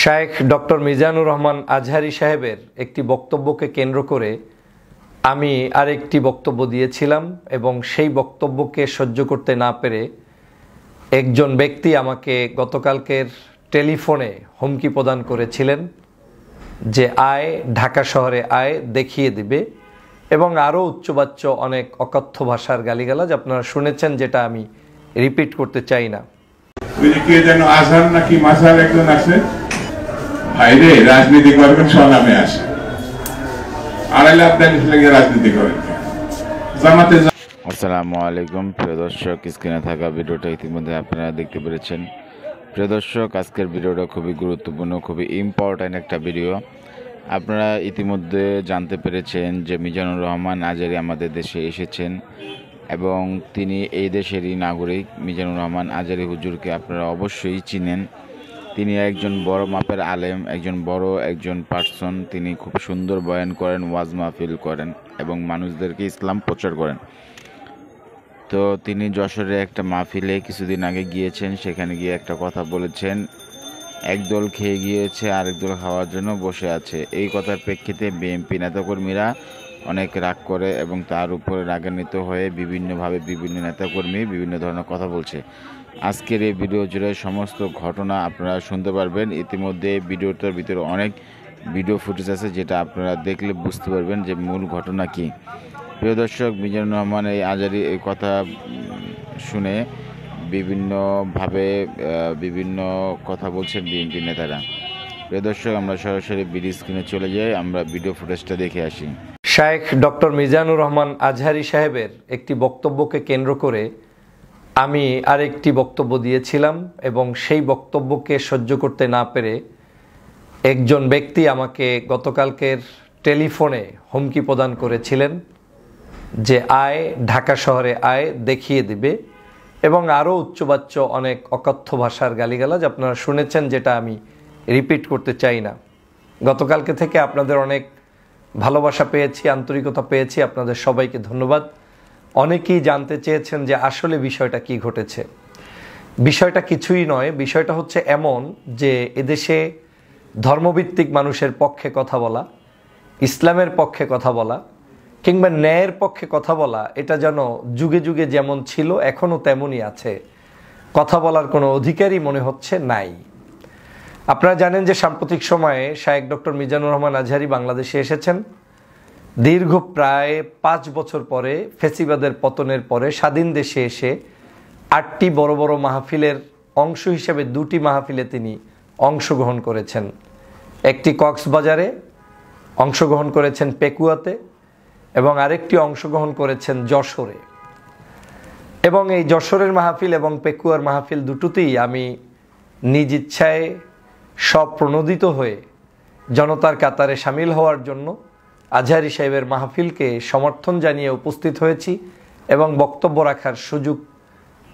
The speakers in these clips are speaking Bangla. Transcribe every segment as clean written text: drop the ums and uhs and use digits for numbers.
শায়েখ ডক্টর মিজানুর রহমান আজহারি সাহেবের একটি বক্তব্যকে কেন্দ্র করে আমি আরেকটি বক্তব্য দিয়েছিলাম এবং সেই বক্তব্যকে সহ্য করতে না পেরে একজন ব্যক্তি আমাকে গতকালকের টেলিফোনে হুমকি প্রদান করেছিলেন যে আয় ঢাকা শহরে আয় দেখিয়ে দিবে এবং আরও উচ্চবাচ্য অনেক অকথ্য ভাষার গালিগালাজ আপনারা শুনেছেন, যেটা আমি রিপিট করতে চাই না। কে যেন আজহার নাকি মাসার একজন আছে, ভাইরে রাজনীতি করবেন স্বনামে আসে, আড়াই লাখ লাগে রাজনীতি করেন জামাতে। আসসালামু আলাইকুম প্রিয় দর্শক, স্ক্রিনে থাকা ভিডিওটা ইতিমধ্যে আপনারা দেখতে পেরেছেন। প্রিয় দর্শক, আজকের ভিডিওটা খুবই গুরুত্বপূর্ণ, খুবই ইম্পর্ট্যান্ট একটা ভিডিও। আপনারা ইতিমধ্যে জানতে পেরেছেন যে মিজানুর রহমান আজহারি আমাদের দেশে এসেছেন এবং তিনি এই দেশেরই নাগরিক। মিজানুর রহমান আজহারি হুজুরকে আপনারা অবশ্যই চিনেন। তিনি একজন বড় মাপের আলেম, একজন পার্সন। তিনি খুব সুন্দর বয়ান করেন, ওয়াজ মাহফিল করেন এবং মানুষদেরকে ইসলাম প্রচার করেন। তো তিনি যশোরে একটা মাহফিলে কিছুদিন আগে গিয়েছেন, সেখানে গিয়ে একটা কথা বলেছেন, একদল খেয়ে গিয়েছে আরেক দল খাওয়ার জন্য বসে আছে। এই কথার প্রেক্ষিতে বিএনপি নেতাকর্মীরা অনেক রাগ করে এবং তার উপরে রাগান্বিত হয়ে বিভিন্নভাবে বিভিন্ন নেতাকর্মী বিভিন্ন ধরনের কথা বলছে। আজকের এই ভিডিও জুড়ে সমস্ত ঘটনা আপনারা শুনতে পারবেন। ইতিমধ্যে এই ভিডিওটার ভিতরে অনেক ভিডিও ফুটেজ আছে, যেটা আপনারা দেখলে বুঝতে পারবেন যে মূল ঘটনা কী। প্রিয় দর্শক, মিজানুর রহমান এই আজহারি এই কথা শুনে বিভিন্নভাবে বিভিন্ন কথা বলছেন বিএনপি নেতারা। প্রিয় দর্শক, আমরা সরাসরি ভিডিও স্ক্রিনে চলে যাই, আমরা ভিডিও ফুটেজটা দেখে আসি। শায়েখ ডক্টর মিজানুর রহমান আজহারি সাহেবের একটি বক্তব্যকে কেন্দ্র করে আমি আরেকটি বক্তব্য দিয়েছিলাম এবং সেই বক্তব্যকে সহ্য করতে না পেরে একজন ব্যক্তি আমাকে গতকালকের টেলিফোনে হুমকি প্রদান করেছিলেন যে আয় ঢাকা শহরে আয় দেখিয়ে দিবে এবং আরও উচ্চবাচ্য অনেক অকথ্য ভাষার গালিগালাজ আপনারা শুনেছেন, যেটা আমি রিপিট করতে চাই না। গতকালকে থেকে আপনাদের অনেক ভালোবাসা পেয়েছি, আন্তরিকতা পেয়েছি, আপনাদের সবাইকে ধন্যবাদ। অনেকেই জানতে চেয়েছেন যে আসলে বিষয়টা কি ঘটেছে। বিষয়টা কিছুই নয়, বিষয়টা হচ্ছে এমন যে এদেশে ধর্মভিত্তিক মানুষের পক্ষে কথা বলা, ইসলামের পক্ষে কথা বলা কিংবা ন্যায়ের পক্ষে কথা বলা, এটা যেন যুগে যুগে যেমন ছিল এখনও তেমনই আছে। কথা বলার কোনো অধিকারই মনে হচ্ছে নাই। আপনারা জানেন যে সাম্প্রতিক সময়ে শায়েখ ডক্টর মিজানুর রহমান আজহারি বাংলাদেশে এসেছেন। দীর্ঘ প্রায় 5 বছর পরে, ফেসিবাদের পতনের পরে স্বাধীন দেশে এসে 8টি বড় বড় মাহফিলের অংশ হিসেবে 2টি মাহফিলে তিনি অংশগ্রহণ করেছেন। একটি কক্সবাজারে অংশগ্রহণ করেছেন, পেকুয়াতে, এবং আরেকটি অংশগ্রহণ করেছেন যশোরে। এবং এই যশোরের মাহফিল এবং পেকুয়ার মাহফিল দুটোতেই আমি নিজ ইচ্ছায় স্বপ্রণোদিত হয়ে জনতার কাতারে সামিল হওয়ার জন্য আজহারি সাহেবের মাহফিলকে সমর্থন জানিয়ে উপস্থিত হয়েছি এবং বক্তব্য রাখার সুযোগ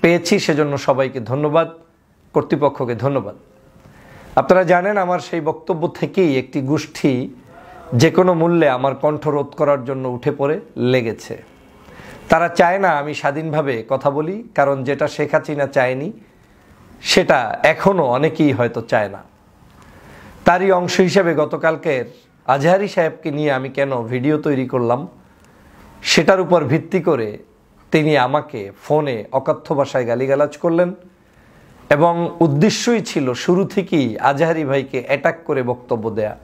পেয়েছি। সেজন্য সবাইকে ধন্যবাদ, কর্তৃপক্ষকে ধন্যবাদ। আপনারা জানেন আমার সেই বক্তব্য থেকেই একটি গোষ্ঠী যে কোনো মূল্যে আমার কণ্ঠ রোধ করার জন্য উঠে পড়ে লেগেছে। তারা চায় না আমি স্বাধীনভাবে কথা বলি, কারণ যেটা শেখ হাসিনা চায়নি সেটা এখনও অনেকেই হয়তো চায় না। তারই অংশ হিসেবে গতকালকের আজহারি সাহেবকে নিয়ে আমি কেন ভিডিও তৈরি করলাম সেটার উপর ভিত্তি করে তিনি আমাকে ফোনে অকথ্য ভাষায় গালিগালাজ করলেন এবং উদ্দেশ্যই ছিল শুরু থেকেই আজহারি ভাইকে অ্যাটাক করে বক্তব্য দেয়া।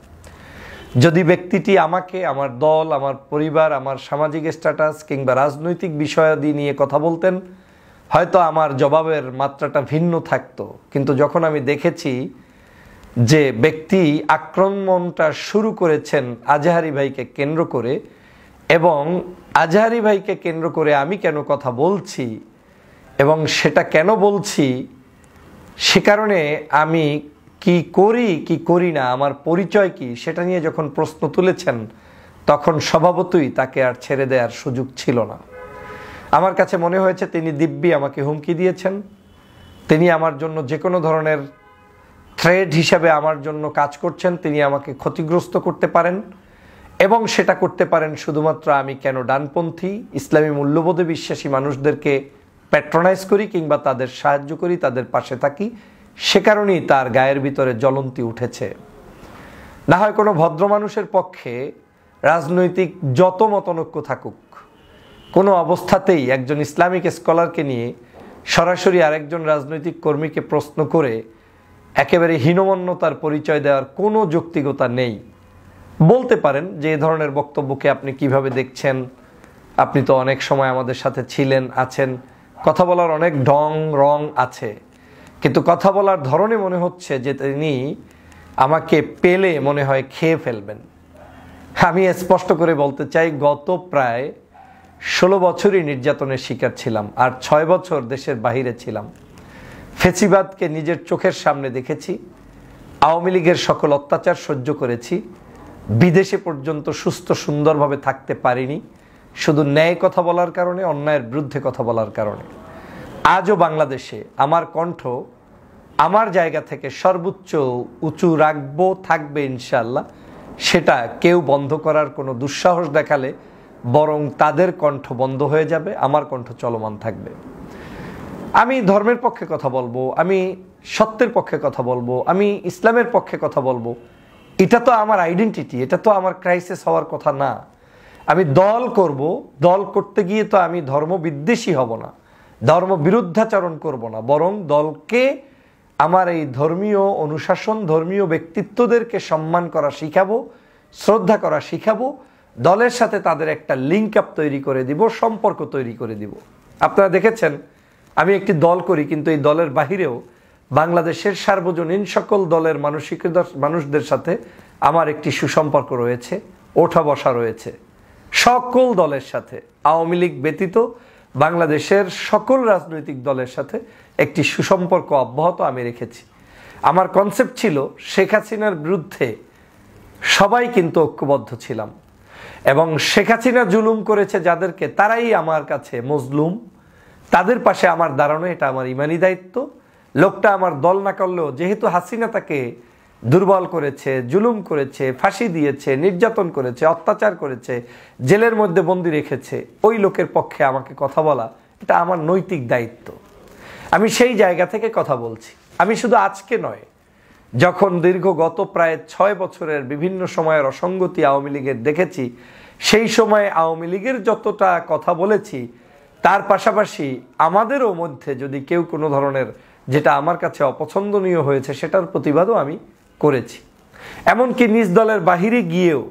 যদি ব্যক্তিটি আমাকে, আমার দল, আমার পরিবার, আমার সামাজিক স্ট্যাটাস কিংবা রাজনৈতিক বিষয়াদি নিয়ে কথা বলতেন, হয়তো আমার জবাবের মাত্রাটা ভিন্ন থাকতো। কিন্তু যখন আমি দেখেছি যে ব্যক্তি আক্রমণটা শুরু করেছেন আজহারি ভাইকে কেন্দ্র করে এবং আজহারি ভাইকে কেন্দ্র করে আমি কেন কথা বলছি এবং সেটা কেন বলছি, সে কারণে আমি কি করি কি করি না, আমার পরিচয় কি, সেটা নিয়ে যখন প্রশ্ন তুলেছেন তখন স্বভাবতই তাকে আর ছেড়ে দেওয়ার সুযোগ ছিল না। আমার কাছে মনে হয়েছে তিনি দিব্যি আমাকে হুমকি দিয়েছেন। তিনি আমার জন্য যে কোনো ধরনের থ্রেড হিসাবে আমার জন্য কাজ করছেন। তিনি আমাকে ক্ষতিগ্রস্ত করতে পারেন এবং সেটা করতে পারেন শুধুমাত্র আমি কেন ডানপন্থী ইসলামী মূল্যবোধে বিশ্বাসী মানুষদেরকে প্যাট্রোনাইজ করি কিংবা তাদের সাহায্য করি, তাদের পাশে থাকি, সে কারণেই তার গায়ের ভিতরে জ্বলন্তি উঠেছে। না হয় কোনো ভদ্র মানুষের পক্ষে রাজনৈতিক যত মতনৈক্য থাকুক, কোনো অবস্থাতেই একজন ইসলামিক স্কলারকে নিয়ে সরাসরি আরেকজন রাজনৈতিক কর্মীকে প্রশ্ন করে একেবারে হীনমন্যতার পরিচয় দেওয়ার কোনো যৌক্তিকতা নেই। বলতে পারেন যে এই ধরনের বক্তব্যকে আপনি কিভাবে দেখছেন, আপনি তো অনেক সময় আমাদের সাথে ছিলেন, আছেন, কথা বলার অনেক ঢং রং আছে, কিন্তু কথা বলার ধরনে মনে হচ্ছে যে তিনি আমাকে পেলে মনে হয় খেয়ে ফেলবেন। আমি স্পষ্ট করে বলতে চাই, গত প্রায় 16 বছরই নির্যাতনের শিকার ছিলাম, আর 6 বছর দেশের বাহিরে ছিলাম। ফেসিবাদকে নিজের চোখের সামনে দেখেছি, আওয়ামী লীগের সকল অত্যাচার সহ্য করেছি, বিদেশে পর্যন্ত সুস্থ সুন্দরভাবে থাকতে পারিনি শুধু ন্যায় কথা বলার কারণে, অন্যায়ের বিরুদ্ধে কথা বলার কারণে। আজও বাংলাদেশে আমার কণ্ঠ আমার জায়গা থেকে সর্বোচ্চ উঁচু রাখবো, থাকবে ইনশাআল্লাহ। সেটা কেউ বন্ধ করার কোনো দুঃসাহস দেখালে বরং তাদের কণ্ঠ বন্ধ হয়ে যাবে, আমার কণ্ঠ চলমান থাকবে। আমি ধর্মের পক্ষে কথা বলবো, আমি সত্যের পক্ষে কথা বলবো, আমি ইসলামের পক্ষে কথা বলবো। এটা তো আমার আইডেন্টিটি, এটা তো আমার ক্রাইসিস হওয়ার কথা না। আমি দল করব, দল করতে গিয়ে তো আমি ধর্ম বিদ্বেষী হব না, ধর্ম বিরুদ্ধাচরণ করব না, বরং দলকে আমার এই ধর্মীয় অনুশাসন, ধর্মীয় ব্যক্তিত্বদেরকে সম্মান করা শিখাবো, শ্রদ্ধা করা শিখাবো, দলের সাথে তাদের একটা লিঙ্ক আপ তৈরি করে দিব, সম্পর্ক তৈরি করে দিব। আপনারা দেখেছেন আমি একটি দল করি, কিন্তু এই দলের বাহিরেও বাংলাদেশের সার্বজনীন সকল দলের মানুষদের সাথে আমার একটি সুসম্পর্ক রয়েছে, ওঠা বসা রয়েছে সকল দলের সাথে। আওয়ামী লীগ ব্যতীত বাংলাদেশের সকল রাজনৈতিক দলের সাথে একটি সুসম্পর্ক অব্যাহত আমি রেখেছি। আমার কনসেপ্ট ছিল শেখ হাসিনার বিরুদ্ধে সবাই কিন্তু ঐক্যবদ্ধ ছিলাম, এবং শেখ হাসিনা জুলুম করেছে যাদেরকে, তারাই আমার কাছে মজলুম, তাদের পাশে আমার দাঁড়ানো এটা আমার ইমানি দায়িত্ব। লোকটা আমার দল না করলেও যেহেতু হাসিনা তাকে দুর্বল করেছে, জুলুম করেছে, ফাঁসি দিয়েছে, নির্যাতন করেছে, অত্যাচার করেছে, জেলের মধ্যে বন্দি রেখেছে, ওই লোকের পক্ষে আমাকে কথা বলা এটা আমার নৈতিক দায়িত্ব। আমি সেই জায়গা থেকে কথা বলছি। আমি শুধু আজকে নয়, যখন দীর্ঘ গত প্রায় 6 বছরের বিভিন্ন সময়ের অসঙ্গতি আওয়ামী লীগের দেখেছি, সেই সময় আওয়ামী লীগের যতটা কথা বলেছি, তার পাশাপাশি আমাদেরও মধ্যে যদি কেউ কোনো ধরনের যেটা আমার কাছে অপছন্দনীয় হয়েছে সেটার প্রতিবাদও আমি করেছি। এমনকি নিজ দলের বাহিরে গিয়েও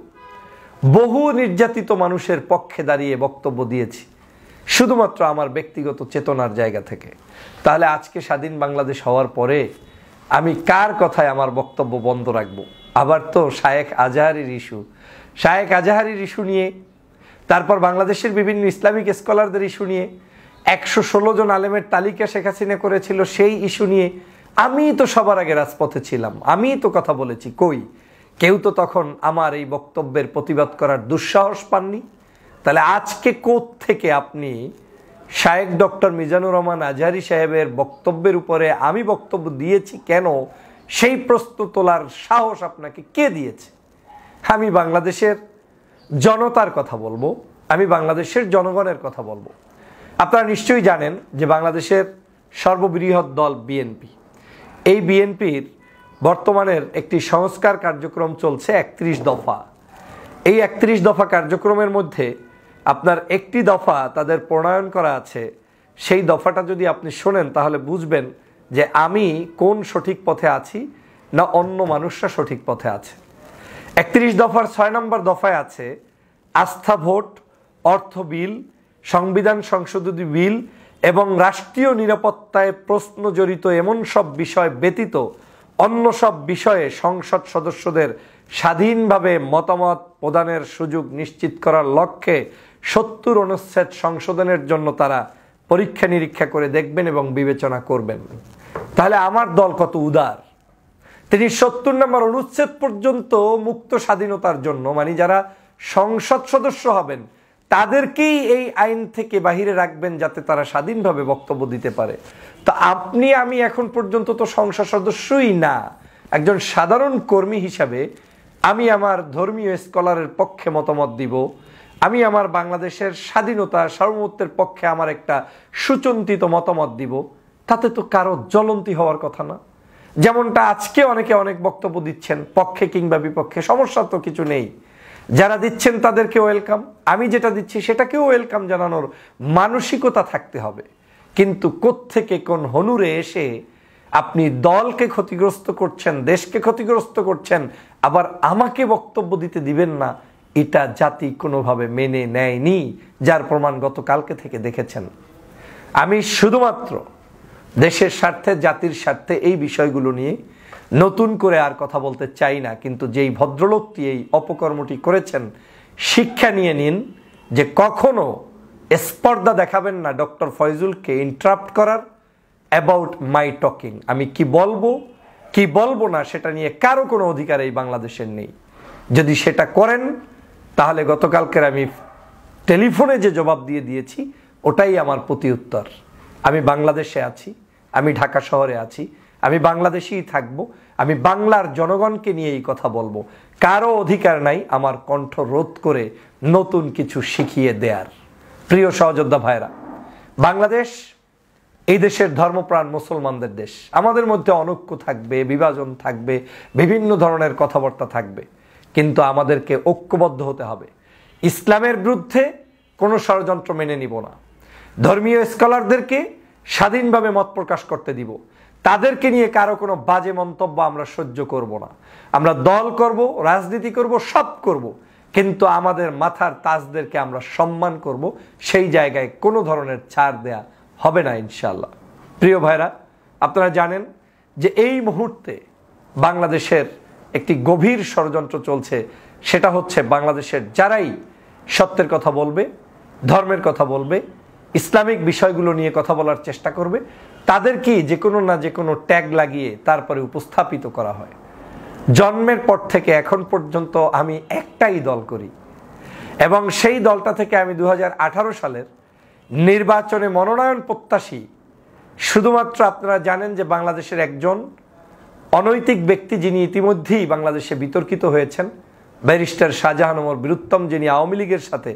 বহু নির্যাতিত মানুষের পক্ষে দাঁড়িয়ে বক্তব্য দিয়েছি, শুধুমাত্র আমার ব্যক্তিগত চেতনার জায়গা থেকে। তাহলে আজকে স্বাধীন বাংলাদেশ হওয়ার পরে আমি কার কথায় আমার বক্তব্য বন্ধ রাখবো? আবার তো শায়েখ আজহারির ইস্যু নিয়ে, তারপর বাংলাদেশের বিভিন্ন ইসলামিক স্কলারদের ইস্যু নিয়ে, 116 জন আলেমের তালিকা শেখ হাসিনা করেছিল সেই ইস্যু নিয়ে আমি তো সবার আগে রাজপথে ছিলাম, আমি তো কথা বলেছি। কই, কেউ তো তখন আমার এই বক্তব্যের প্রতিবাদ করার দুঃসাহস পাননি। তাহলে আজকে কোত্থেকে আপনি শায়েখ ডক্টর মিজানুর রহমান আজহারি সাহেবের বক্তব্যের উপরে আমি বক্তব্য দিয়েছি কেন, সেই প্রশ্ন তোলার সাহস আপনাকে কে দিয়েছে? আমি বাংলাদেশের জনতার কথা বলবো, আমি বাংলাদেশের জনগণের কথা বলবো। আপনারা নিশ্চয়ই জানেন যে বাংলাদেশের সর্ববৃহৎ দল বিএনপি, এই বিএনপির বর্তমানের একটি সংস্কার কার্যক্রম চলছে 31 দফা। এই 31 দফা কার্যক্রমের মধ্যে আপনার একটি দফা তাদের প্রণয়ন করা আছে। সেই দফাটা যদি আপনি শোনেন তাহলে বুঝবেন যে আমি কোন সঠিক পথে আছি না অন্য মানুষরা সঠিক পথে আছে। 31 দফার 6 নম্বর দফায় আছে আস্থা ভোট, অর্থ বিল, সংবিধান সংশোধনী বিল এবং রাষ্ট্রীয় নিরাপত্তায় প্রশ্ন জড়িত এমন সব বিষয় ব্যতীত অন্য সব বিষয়ে সংসদ সদস্যদের স্বাধীনভাবে মতামত প্রদানের সুযোগ নিশ্চিত করার লক্ষ্যে 70 অনুচ্ছেদ সংশোধনের জন্য তারা পরীক্ষা নিরীক্ষা করে দেখবেন এবং বিবেচনা করবেন। তাহলে আমার দল কত উদার, তিনি 70 নম্বর অনুচ্ছেদ পর্যন্ত মুক্ত স্বাধীনতার জন্য, মানে যারা সংসদ সদস্য হবেন তাদেরকেই এই আইন থেকে বাহিরে রাখবেন যাতে তারা স্বাধীনভাবে বক্তব্য দিতে পারে। তো আপনি আমি এখন পর্যন্ত তো সংসদ সদস্যই না, একজন সাধারণ কর্মী হিসাবে আমি আমার ধর্মীয় স্কলারের পক্ষে মতামত দিব, আমি আমার বাংলাদেশের স্বাধীনতা সার্বভৌমত্বের পক্ষে আমার একটা সুচিন্তিত মতামত দিব, তাতে তো কারো জ্বলন্তি হওয়ার কথা না। যেমনটা আজকে অনেকে অনেক বক্তব্য দিচ্ছেন পক্ষে কিংবা বিপক্ষে, সমস্যা তো কিছু নেই। যারা দিচ্ছেন তাদেরকে ওয়েলকাম, আমি যেটা দিচ্ছি সেটাকেও ওয়েলকাম জানানোর মানসিকতা থাকতে হবে। কিন্তু কোত্থেকে কোন হনুরে এসে আপনি দলকে ক্ষতিগ্রস্ত করছেন, দেশকে ক্ষতিগ্রস্ত করছেন, আবার আমাকে বক্তব্য দিতে দিবেন না, এটা জাতি কোনোভাবে মেনে নেয়নি, যার প্রমাণ গতকালকে থেকে দেখেছেন। আমি শুধুমাত্র দেশের স্বার্থে, জাতির স্বার্থে এই বিষয়গুলো নিয়ে নতুন করে আর কথা বলতে চাই না। কিন্তু যেই ভদ্রলোকটি এই অপকর্মটি করেছেন, শিক্ষা নিয়ে নিন যে কখনো স্পর্ধা দেখাবেন না ডক্টর ফয়জুলকে ইন্টারাপ্ট করার অ্যাবাউট মাই টকিং। আমি কি বলবো কি বলবো না সেটা নিয়ে কারো কোনো অধিকার এই বাংলাদেশের নেই। যদি সেটা করেন তাহলে গতকালকের আমি টেলিফোনে যে জবাব দিয়েছি ওটাই আমার প্রতি উত্তর। আমি বাংলাদেশে আছি, আমি ঢাকা শহরে আছি, আমি বাংলাদেশেই থাকবো, আমি বাংলার জনগণকে নিয়ে এই কথা বলবো। কারো অধিকার নাই আমার কণ্ঠ রোধ করে নতুন কিছু শিখিয়ে দেয়ার। প্রিয় সহযোদ্ধা ভাইরা, বাংলাদেশ এই দেশের ধর্মপ্রাণ মুসলমানদের দেশ। আমাদের মধ্যে অনৈক্য থাকবে, বিভাজন থাকবে, বিভিন্ন ধরনের কথাবার্তা থাকবে, কিন্তু আমাদেরকে ঐক্যবদ্ধ হতে হবে। ইসলামের বিরুদ্ধে কোনো ষড়যন্ত্র মেনে নিব না। ধর্মীয় স্কলারদেরকে স্বাধীনভাবে মত প্রকাশ করতে দিব। তাদেরকে নিয়ে কারো কোনো বাজে মন্তব্য আমরা সহ্য করব না। আমরা দল করব, রাজনীতি করব, সব করব, কিন্তু আমাদের মাথার তাজদেরকে আমরা সম্মান করব। সেই জায়গায় কোনো ধরনের ছাড় দেয়া হবে না ইনশাআল্লাহ। প্রিয় ভাইরা, আপনারা জানেন যে এই মুহূর্তে বাংলাদেশের একটি গভীর ষড়যন্ত্র চলছে। সেটা হচ্ছে বাংলাদেশের যারাই সত্যের কথা বলবে, ধর্মের কথা বলবে, ইসলামিক বিষয়গুলো নিয়ে কথা বলার চেষ্টা করবে, তাদেরকেই যে কোনো না যে কোনো ট্যাগ লাগিয়ে তারপরে উপস্থাপিত করা হয়। জন্মের পর থেকে এখন পর্যন্ত আমি একটাই দল করি, এবং সেই দলটা থেকে আমি 2018 সালের নির্বাচনে মনোনয়ন প্রত্যাশী। শুধুমাত্র আপনারা জানেন যে বাংলাদেশের একজন অনৈতিক ব্যক্তি, যিনি ইতিমধ্যেই বাংলাদেশে বিতর্কিত হয়েছেন, ব্যারিস্টার শাহজাহান ওমর বীরুত্তম, যিনি আওয়ামী লীগের সাথে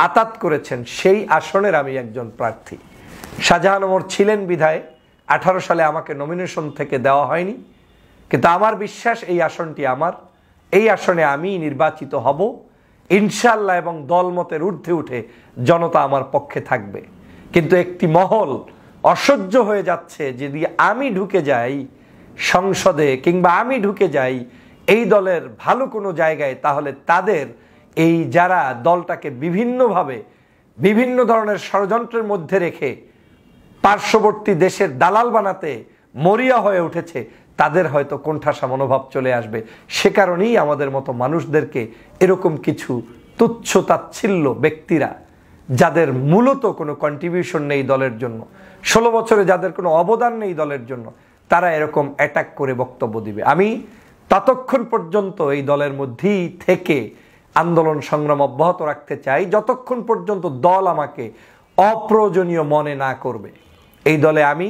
আতাত করেছেন, সেই আসনের আমি একজন প্রার্থী। শাহজাহান ওমর ছিলেন বিধায় 18 সালে আমাকে নমিনেশন থেকে দেওয়া হয়নি, কিন্তু আমার বিশ্বাস এই আসনটি আমার। এই আসনে আমি নির্বাচিত হব ইনশাআল্লাহ, এবং দলমতের ঊর্ধ্বে উঠে জনতা আমার পক্ষে থাকবে। কিন্তু একটি মহল অসহ্য হয়ে যাচ্ছে, যদি আমি ঢুকে যাই সংসদে কিংবা আমি ঢুকে যাই এই দলের ভালো কোনো জায়গায়, তাহলে তাদের এই যারা দলটাকে বিভিন্নভাবে বিভিন্ন ধরনের ষড়যন্ত্রের মধ্যে রেখে পার্শ্ববর্তী দেশের দালাল বানাতে মরিয়া হয়ে উঠেছে, তাদের হয়তো কোণঠাসা মনোভাব চলে আসবে। সে কারণেই আমাদের মতো মানুষদেরকে এরকম কিছু তুচ্ছ তাচ্ছিল্য ব্যক্তিরা, যাদের মূলত কোনো কন্ট্রিবিউশন নেই দলের জন্য, 16 বছরে যাদের কোনো অবদান নেই দলের জন্য, তারা এরকম অ্যাটাক করে বক্তব্য দিবে। আমি ততক্ষণ পর্যন্ত এই দলের মধ্যেই থেকে আন্দোলন সংগ্রাম অব্যাহত রাখতে চাই, যতক্ষণ পর্যন্ত দল আমাকে অপ্রয়োজনীয় মনে না করবে। এই দলে আমি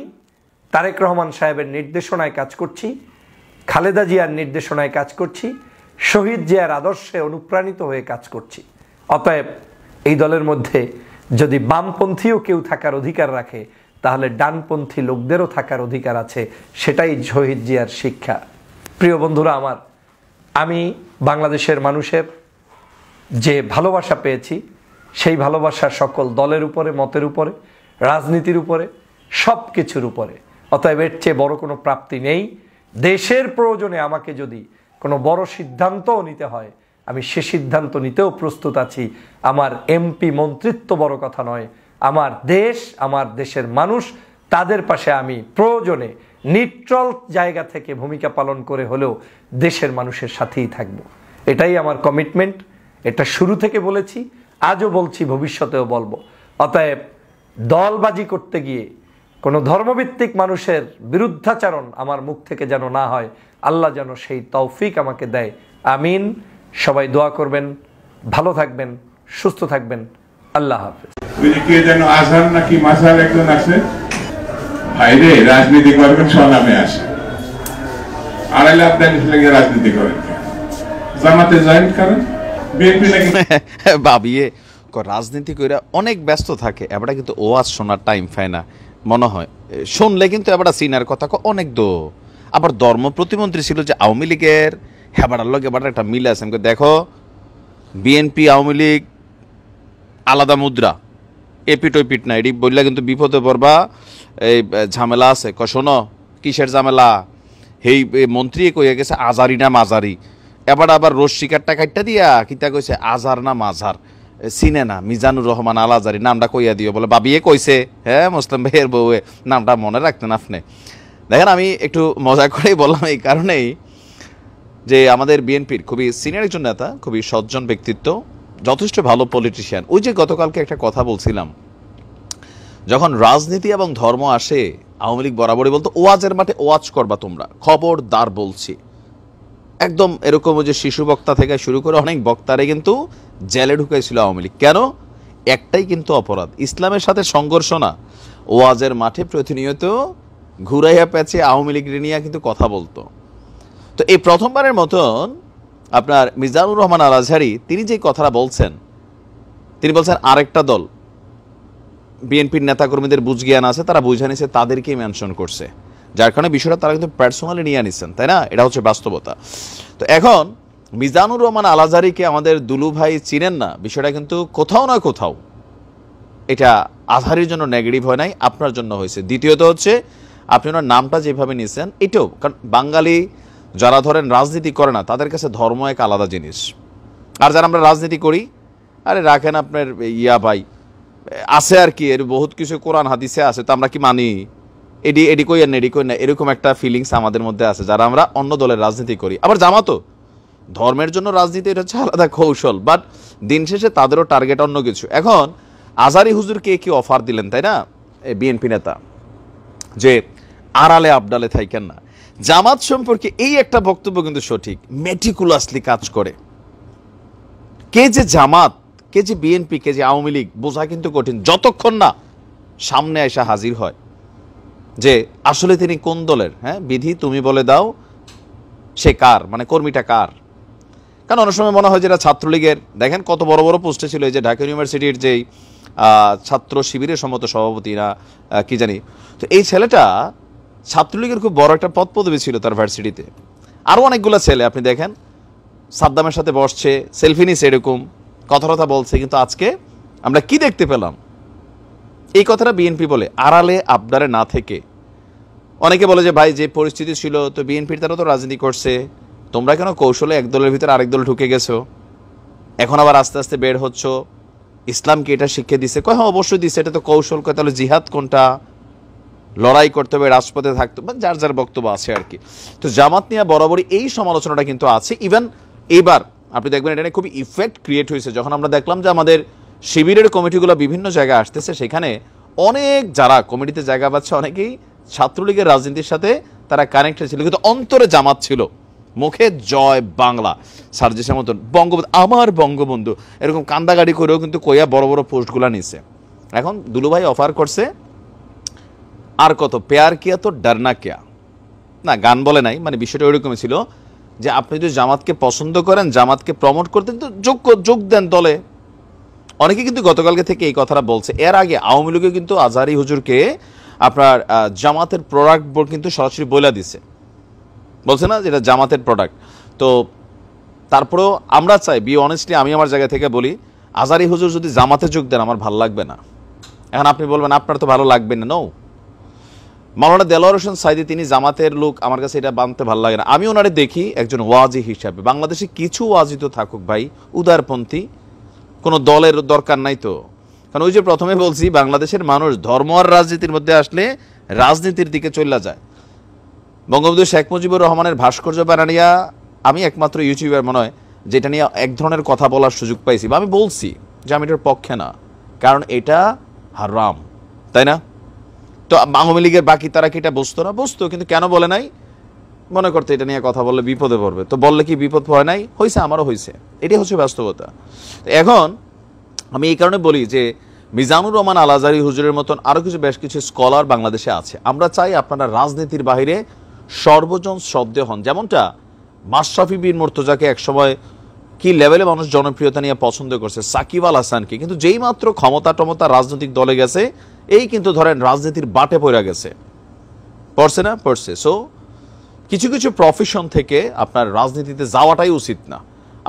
তারেক রহমান সাহেবের নির্দেশনায় কাজ করছি, খালেদা জিয়ার নির্দেশনায় কাজ করছি, শহীদ জিয়ার আদর্শে অনুপ্রাণিত হয়ে কাজ করছি। অতএব এই দলের মধ্যে যদি বামপন্থীও কেউ থাকার অধিকার রাখে, তাহলে ডানপন্থী লোকদেরও থাকার অধিকার আছে। সেটাই শহীদ জিয়ার শিক্ষা। প্রিয় বন্ধুরা আমার, আমি বাংলাদেশের মানুষের যে ভালোবাসা পেয়েছি, সেই ভালোবাসা সকল দলের উপরে, মতের উপরে, রাজনীতির উপরে, সব কিছুর উপরে। অতএব এর চেয়ে বড় কোনো প্রাপ্তি নেই। দেশের প্রয়োজনে আমাকে যদি কোনো বড় সিদ্ধান্তও নিতে হয়, আমি সে সিদ্ধান্ত নিতেও প্রস্তুত আছি। আমার এমপি মন্ত্রিত্ব বড় কথা নয়, আমার দেশ, আমার দেশের মানুষ, তাদের পাশে আমি প্রয়োজনে নিউট্রাল জায়গা থেকে ভূমিকা পালন করে হলেও দেশের মানুষের সাথেই থাকব। এটাই আমার কমিটমেন্ট। এটা শুরু থেকে বলেছি, আজও বলছি, ভবিষ্যতেও বলবো। অতএব দলবাজি করতে গিয়ে কোনো ধর্মভিত্তিক মানুষের বিরুদ্ধাচরণ আমার মুখ থেকে যেন না হয়, আল্লাহ যেন সেই তৌফিক আমাকে দেয়। আমিন। সবাই দোয়া করবেন, ভালো থাকবেন, সুস্থ থাকবেন। আল্লাহ হাফেজ। কে যেন আজহার নাকি মাসার একজন আছে, ভাইরে রাজনীতি করবেন স্বনামে আসে, আড়াইলে আপনার রাজনীতি করেন, জামাতে জয়েন করেন, বিএনপি নাকি ভাবিয়ে রাজনীতি করে অনেক ব্যস্ত থাকে, এবারে কিন্তু ওয়াজ শোনার টাইম পায় না মনে হয়। শুনলে কিন্তু এবারে সিনার কথা অনেক দো আবার ধর্ম প্রতিমন্ত্রী ছিল যে আওয়ামী লীগের হেবাটার লোক এবার একটা মিল আছে। আমাকে দেখো বিএনপি আওয়ামী লীগ আলাদা মুদ্রা, এপিট ওইপিট না, এটি বললে কিন্তু বিপদে পড়বা, এই ঝামেলা আছে। শোনো কিসের ঝামেলা, এই মন্ত্রী কইয়া গেছে আজারি না মাজারি, এবার আবার রশ্মিকারটা কাটটা দিয়া কিতা কইছে আজার না মাজার, চিনে না মিজানুর রহমান আল আজারি নামটা কইয়া দিও, বলে বাবিয়ে কইছে, হ্যাঁ মুসলিম ভাইয়ের বউয়ে নামটা মনে রাখতেন আপনি। দেখেন আমি একটু মজা করেই বললাম এই কারণেই যে আমাদের বিএনপির খুবই সিনিয়র একজন নেতা, খুবই সজ্জন ব্যক্তিত্ব, যথেষ্ট ভালো পলিটিশিয়ান। ওই যে গতকালকে একটা কথা বলছিলাম, যখন রাজনীতি এবং ধর্ম আসে আওয়ামী লীগ বরাবরই বলতো ওয়াজের মাঠে ওয়াজ করবা তোমরা, খবরদার বলছি। একদম এরকম যে শিশু বক্তা থেকে শুরু করে অনেক বক্তারে কিন্তু জেলে ঢুকাইছিল আওয়ামী লীগ। কেন? একটাই কিন্তু অপরাধ, ইসলামের সাথে সংঘর্ষ না, ওয়াজের মাঠে প্রতিনিয়ত ঘুরাইয়া পেঁচে আওয়ামী লীগ নিয়ে কিন্তু কথা বলতো। তো এই প্রথমবারের মতন আপনার মিজানুর রহমান আল আজহারি তিনি যে কথাটা বলছেন, তিনি বলছেন আরেকটা দল বিএনপির নেতাকর্মীদের বুঝ জ্ঞান আছে, তারা বুঝে নিছে, তাদেরকেই মেনশন করছে, যার কারণে বিষয়টা তারা কিন্তু পার্সোনালি নিয়ে নিচ্ছেন, তাই না? এটা হচ্ছে বাস্তবতা। তো এখন মিজানুর রহমান আল আজহারিকে আমাদের দুলু ভাই চিনেন না, বিষয়টা কিন্তু কোথাও না কোথাও এটা আজহারির জন্য নেগেটিভ হয় নাই, আপনার জন্য হয়েছে। দ্বিতীয়ত হচ্ছে আপনি ওনার নামটা যেভাবে নিয়েছেন এটাও, কারণ বাঙালি যারা ধরেন রাজনীতি করে না তাদের কাছে ধর্ম এক আলাদা জিনিস, আর যারা আমরা রাজনীতি করি আরে রাখেন আপনার ইয়া ভাই আছে আর কি, এর বহুত কিছু কোরআন হাদিসে আছে, তো আমরা কি মানি, এডি কই আর নেডি কই না, এরকম একটা ফিলিংস আমাদের মধ্যে আছে যারা আমরা অন্য দলের রাজনীতি করি। আবার জামাতও ধর্মের জন্য রাজনীতি, এটা হচ্ছে আলাদা কৌশল, বাট দিন শেষে তাদেরও টার্গেট অন্য কিছু। এখন আজহারি হুজুরকে কি অফার দিলেন, তাই না বিএনপি নেতা, যে আড়ালে আবডালে থাকেন না। জামাত সম্পর্কে এই একটা বক্তব্য কিন্তু সঠিক, মেটিকুলাসলি কাজ করে। কে যে জামাত, কে যে বিএনপি, কে যে আওয়ামী লীগ বোঝা কিন্তু কঠিন যতক্ষণ না সামনে এসে হাজির হয় যে আসলে তিনি কোন দলের। হ্যাঁ, বিধি তুমি বলে দাও সে কার, মানে কর্মীটা কার। কারণ অনেক সময় মনে হয় যেটা ছাত্রলীগের, দেখেন কত বড় বড় পোস্টে ছিল, এই যে ঢাকা ইউনিভার্সিটির যেই ছাত্র শিবিরের সম্মত সভাপতি না কি জানি, তো এই ছেলেটা ছাত্রলীগের খুব বড় একটা পদ পদবি ছিল তার ভার্সিটিতে। আরও অনেকগুলো ছেলে আপনি দেখেন সাদ্দামের সাথে বসছে, সেলফি নিছে, এরকম কথা বলছে, কিন্তু আজকে আমরা কি দেখতে পেলাম, এই কথাটা বিএনপি বলে আড়ালে আবডালে না থেকে। অনেকে বলে যে ভাই যে পরিস্থিতি ছিল তো বিএনপির তারা তো রাজনীতি করছে, তোমরা কেন কৌশলে এক দলের ভিতরে আরেক দল ঢুকে গেছো, এখন আবার আস্তে আস্তে বের হচ্ছ, ইসলামকে এটা শিক্ষা দিছে। কয় হ্যাঁ অবশ্যই দিচ্ছে, এটা তো কৌশল। কয় তাহলে জিহাদ কোনটা, লড়াই করতে হবে, রাজপথে থাকতে হবে, যার যার বক্তব্য আছে আর কি। তো জামাত নিয়ে বরাবরই এই সমালোচনাটা কিন্তু আছে। ইভেন এবার আপনি দেখবেন এটা নিয়ে খুবই ইফেক্ট ক্রিয়েট হয়েছে যখন আমরা দেখলাম যে আমাদের শিবিরের কমিটিগুলো বিভিন্ন জায়গায় আসতেছে, সেখানে অনেক যারা কমিটিতে জায়গা পাচ্ছে অনেকেই ছাত্রলীগের রাজনীতির সাথে তারা কানেক্টেড ছিল, কিন্তু অন্তরে জামাত ছিল, মুখে জয় বাংলা, সার্জিসের মতন বঙ্গবন্ধু আমার বঙ্গবন্ধু এরকম কান্দাগাড়ি করেও কিন্তু কইয়া বড় বড় পোস্টগুলা নিছে। এখন দুলুভাই অফার করছে আর কত, পেয়ার কিয়া তো ডারনা কিয়া, না গান বলে নাই, মানে বিষয়টা ওইরকমই ছিল যে আপনি যদি জামাতকে পছন্দ করেন, জামাতকে প্রমোট করতে কিন্তু যোগ দেন দলে। অনেকে কিন্তু গতকালকে থেকে এই কথাটা বলছে। এর আগে আওয়ামী লীগে কিন্তু আজহারি হুজুরকে আপনার জামাতের প্রোডাক্ট কিন্তু সরাসরি বলে দিছে, বলছে না যেটা জামাতের প্রোডাক্ট। তো তারপরেও আমরা চাই, বি অনেস্টলি আমি আমার জায়গা থেকে বলি, আজহারি হুজুর যদি জামাতে যোগ দেন আমার ভালো লাগবে না। এখন আপনি বলবেন আপনার তো ভালো লাগবে না, নো, মাওলানা দেলোয়ার হোসেন সাইদি তিনি জামাতের লোক, আমার কাছে এটা বানতে ভালো লাগে না। আমি ওনারে দেখি একজন ওয়াজি হিসাবে। বাংলাদেশে কিছু ওয়াজি তো থাকুক ভাই উদারপন্থী, কোনো দলের দরকার নাই তো। কারণ ওই যে প্রথমে বলছি বাংলাদেশের মানুষ ধর্ম আর রাজনীতির মধ্যে আসলে রাজনীতির দিকে চলে যায়। বঙ্গবন্ধু শেখ মুজিবুর রহমানের ভাস্কর্য বানানিয়া আমি একমাত্র ইউটিউবার মনে হয় যেটা নিয়ে এক ধরনের কথা বলার সুযোগ পাইছি, বা আমি বলছি যে আমি এটার পক্ষে না, কারণ এটা হারাম, তাই না? তো আওয়ামী লীগের বাকি তারা কি এটা বুঝতো না? বুঝতো, কিন্তু কেন বলে নাই? মনে করতে এটা নিয়ে কথা বললে বিপদে পড়বে। তো বললে কি বিপদ হয় নাই? হয়েছে, আমারও হয়েছে, এটাই হচ্ছে বাস্তবতা। এখন আমি এই কারণে বলি যে মিজানুর রহমান আল আজহারি হুজুরের মতন আরও বেশ কিছু স্কলার বাংলাদেশে আছে। আমরা চাই আপনারা রাজনীতির বাইরে সর্বজন শ্রদ্ধেয় হন। যেমনটা মাশরাফি বিন মুর্তজাকে একসময় কি লেভেলে মানুষ জনপ্রিয়তা নিয়ে পছন্দ করছে, সাকিব আল হাসানকে, কিন্তু যেই মাত্র ক্ষমতা রাজনৈতিক দলে গেছে এই কিন্তু ধরেন রাজনীতির বাটে পড়ে গেছে, পড়ছে না? পড়ছে। সো কিছু কিছু প্রফেশন থেকে আপনার রাজনীতিতে যাওয়াটাই উচিত না।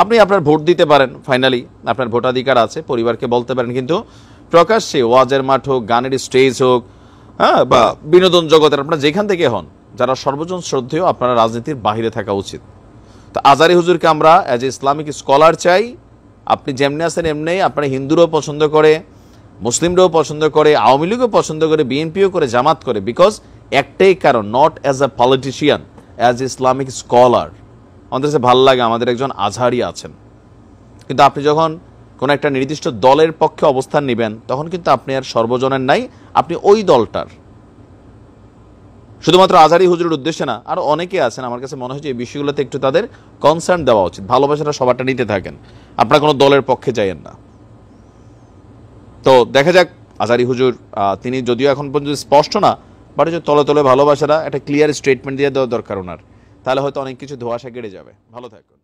আপনি আপনার ভোট দিতে পারেন, ফাইনালি আপনার ভোটাধিকার আছে, পরিবারকে বলতে পারেন, কিন্তু প্রকাশ্যে ওয়াজের মাঠ হোক, গানের স্টেজ হোক, হ্যাঁ, বা বিনোদন জগতের আপনারা যেখান থেকে হন, যারা সর্বজন শ্রদ্ধেয়, আপনারা রাজনীতির বাহিরে থাকা উচিত। তো আজারি হুজুরকে আমরা অ্যাজ এ ইসলামিক স্কলার চাই। আপনি যেমনি আছেন এমনি, আপনারা হিন্দুরাও পছন্দ করে, মুসলিমরাও পছন্দ করে, আওয়ামী লীগও পছন্দ করে, বিএনপিও করে, জামাত করে, বিকজ একটাই কারণ, not as a politician, as a Islamic scholar. আমাদের কাছে ভালো লাগে আমাদের একজন আজহারি আছেন, কিন্তু আপনি যখন কোনো একটা নির্দিষ্ট দলের পক্ষে অবস্থান নেবেন, তখন কিন্তু আপনি আর সর্বজনের নাই, আপনি ওই দলটার। শুধুমাত্র আজহারি হুজুরের উদ্দেশ্যে না, আরও অনেকে আছেন, আমার কাছে মনে হচ্ছে এই বিষয়গুলোতে একটু তাদের কনসার্ন দেওয়া উচিত। ভালোবাসাটা সবারটা নিতে থাকেন, আপনারা কোনো দলের পক্ষে যাইয়েন না। তো দেখা যাক আজহারি হুজুর, তিনি যদিও এখন পর্যন্ত স্পষ্ট না, বাট যে তলে তলে ভালোবাসাটা একটা ক্লিয়ার স্টেটমেন্ট দিয়ে দেওয়া দরকার ওনার, তাহলে হয়তো অনেক কিছু ধোঁয়াশা কেটে যাবে। ভালো থাকুন।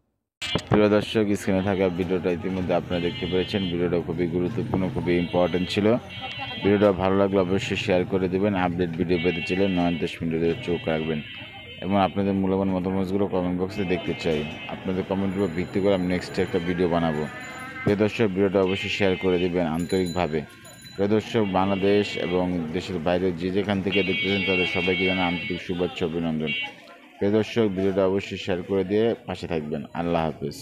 প্রিয় দর্শক, স্ক্রিনে থাকা ভিডিওটা ইতিমধ্যে আপনারা দেখতে পেরেছেন। ভিডিওটা খুবই গুরুত্বপূর্ণ, খুবই ইম্পর্টেন্ট ছিল। ভিডিওটা ভালো লাগলে অবশ্যই শেয়ার করে দেবেন। আপডেট ভিডিও পেতে চাইলে 9-10 মিনিটের চোখ রাখবেন এবং আপনাদের মূল্যবান মতামতগুলো কমেন্ট বক্সে দেখতে চাই। আপনাদের কমেন্টের উপর ভিত্তি করে আমি নেক্সট একটা ভিডিও বানাবো। প্রিয় দর্শক, ভিডিওটা অবশ্যই শেয়ার করে দেবেন আন্তরিকভাবে। প্রিয় দর্শক, বাংলাদেশ এবং দেশের বাইরে যে যেখান থেকে দেখতেছেন তাদের সবাইকে জানাই আন্তরিক শুভেচ্ছা, অভিনন্দন। প্রিয় দর্শক, ভিডিওটা অবশ্যই শেয়ার করে দিয়ে পাশে থাকবেন। আল্লাহ হাফেজ।